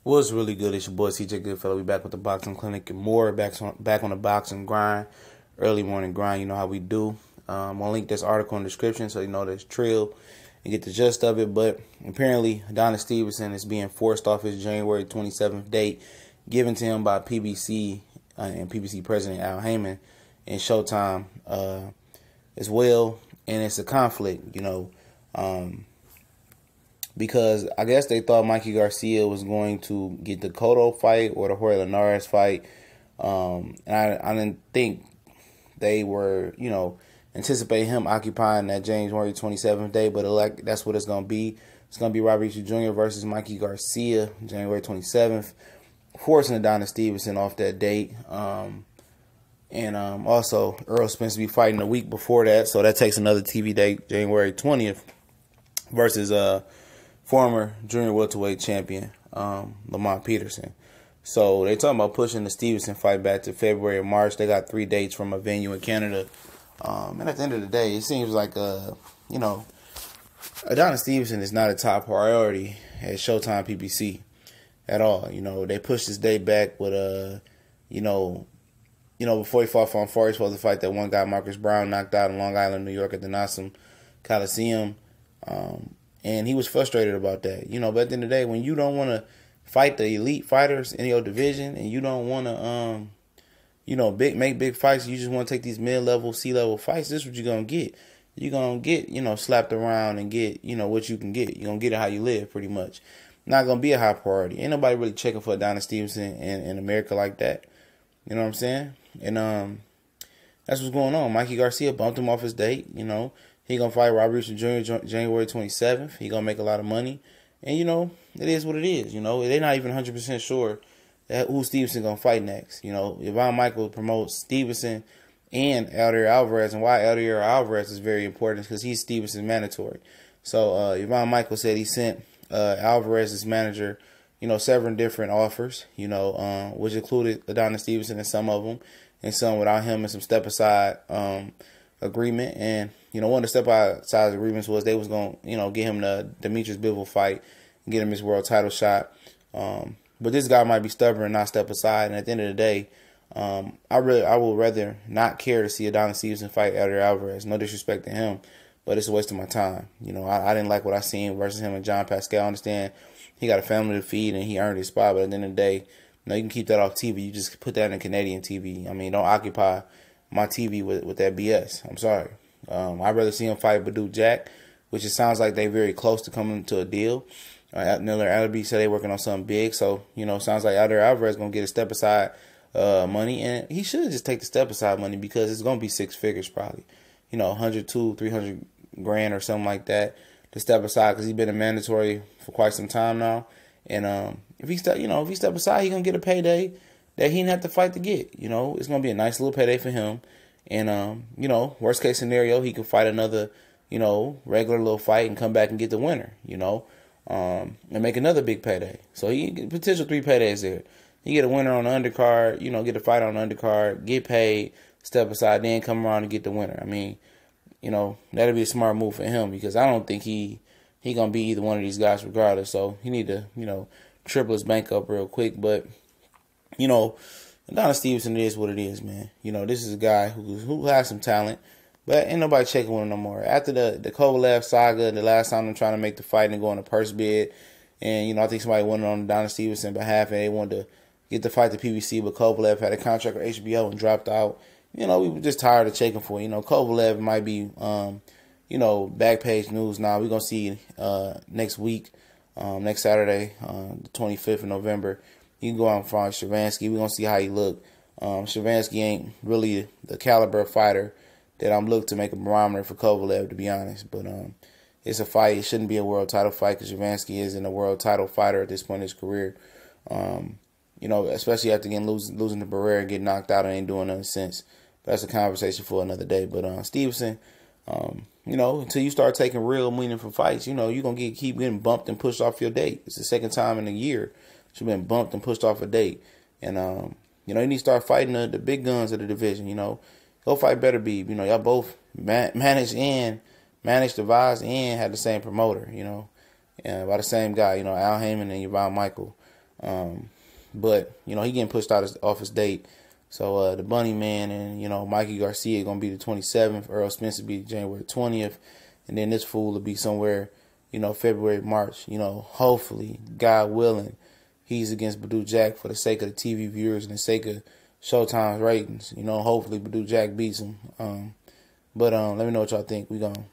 What's really good? It's your boy CJ Goodfellow. We back with the boxing clinic and more. Back on the boxing grind, early morning grind. You know how we do. I'll link this article in the description so you know this trill and get the gist of it. But apparently, Adonis Stevenson is being forced off his January 27th date given to him by PBC and PBC president Al Heyman and Showtime as well. And it's a conflict, because I guess they thought Mikey Garcia was going to get the Cotto fight or the Jorge Linares fight. And I didn't think they were, anticipating him occupying that January 27th day, but that's what it's going to be. It's going to be Robert Jr. versus Mikey Garcia, January 27th, forcing Adonis Stevenson off that date. And also, Earl Spence will be fighting a week before that, so that takes another TV date, January 20th, versus former junior welterweight champion, Lamont Peterson. So they talking about pushing the Stevenson fight back to February or March. They got 3 dates from a venue in Canada. And at the end of the day, it seems like, Adonis Stevenson is not a top priority at Showtime PBC at all. They pushed this date back with, before he fought for he was supposed to fight that one guy, Marcus Brown, knocked out in Long Island, New York at the Nassau Coliseum. And he was frustrated about that. But at the end of the day, when you don't want to fight the elite fighters in your division and you don't want to, make big fights, you just want to take these mid-level, C-level fights, this is what you're going to get. You're going to get, slapped around and get, what you can get. You're going to get it how you live, pretty much. Not going to be a high priority. Ain't nobody really checking for Adonis Stevenson in America like that. You know what I'm saying? And that's what's going on. Mikey Garcia bumped him off his date, He going to fight Robert Jr. January 27th. He going to make a lot of money. And, it is what it is. They're not even 100% sure that who Stevenson going to fight next. Yvonne Michael promotes Stevenson and Eldar Alvarez. And why Eldar Alvarez is very important is because he's Stevenson's mandatory. So, Yvonne Michael said he sent Alvarez's manager, several different offers, which included Adonis Stevenson and some of them, and some without him, and some step-aside agreement. And one of the step-aside agreements was they was going to get him the Demetrius Bivol fight and get him his world title shot. But this guy might be stubborn and not step aside. And at the end of the day, I would rather not care to see Adonis Stevenson fight Eldar Alvarez. No disrespect to him, but it's a waste of my time. I didn't like what I seen versus him and John Pascal. I understand he got a family to feed and he earned his spot, but at the end of the day, you can keep that off TV. You just put that in Canadian TV. Don't occupy my TV with that BS. I'm sorry. I'd rather see him fight Badou Jack, which it sounds like they're very close to coming to a deal. Miller Allarby said they're working on something big, so sounds like Eldar Alvarez gonna get a step aside money, and he should just take the step aside money because it's gonna be 6 figures probably, 100, 200, 300 grand or something like that to step aside because he's been a mandatory for quite some time now, and if he step aside, he's gonna get a payday that he didn't have to fight to get. It's gonna be a nice little payday for him, and worst case scenario, he can fight another regular little fight and come back and get the winner, and make another big payday. So he get potential 3 paydays there. You get a winner on the undercard, get a fight on the undercard, get paid, step aside, then come around and get the winner. That'll be a smart move for him because I don't think he gonna be either one of these guys regardless. So he need to, triple his bank up real quick. But, Adonis Stevenson is what it is, man. This is a guy who has some talent. But ain't nobody checking with him no more. After the Kovalev saga, the last time they're trying to make the fight and go on a purse bid, and, I think somebody won it on Adonis Stevenson's behalf, and they wanted to get the fight to PBC, but Kovalev had a contract with HBO and dropped out. We were just tired of checking for it. Kovalev might be, back page news now. We're going to see next week, next Saturday, the 25th of November. You can go out and find Shavansky. We're going to see how he look. Shavansky ain't really the caliber of fighter that I'm looking to make a barometer for Kovalev, to be honest. But it's a fight. It shouldn't be a world title fight because Shavansky isn't a world title fighter at this point in his career. Especially after losing to Barrera and getting knocked out and ain't doing nothing since. But that's a conversation for another day. But Stevenson, until you start taking real meaningful fights, you're going to keep getting bumped and pushed off your date. It's the second time in a year you've been bumped and pushed off a date. And, you need to start fighting the big guns of the division, Go fight Better Be. Y'all both managed, devised, and had the same promoter, and by the same guy, Al Heyman and Yvonne Michael. But, you know, he getting pushed out off his date. So the Bunny Man and, you know, Mikey Garcia going to be the 27th. Earl Spencer be January 20th. And then this fool will be somewhere, you know, February, March. You know, hopefully, God willing, he's against Badou Jack for the sake of the TV viewers and the sake of Showtime's ratings. You know, hopefully Badou Jack beats him. But let me know what y'all think. We gonna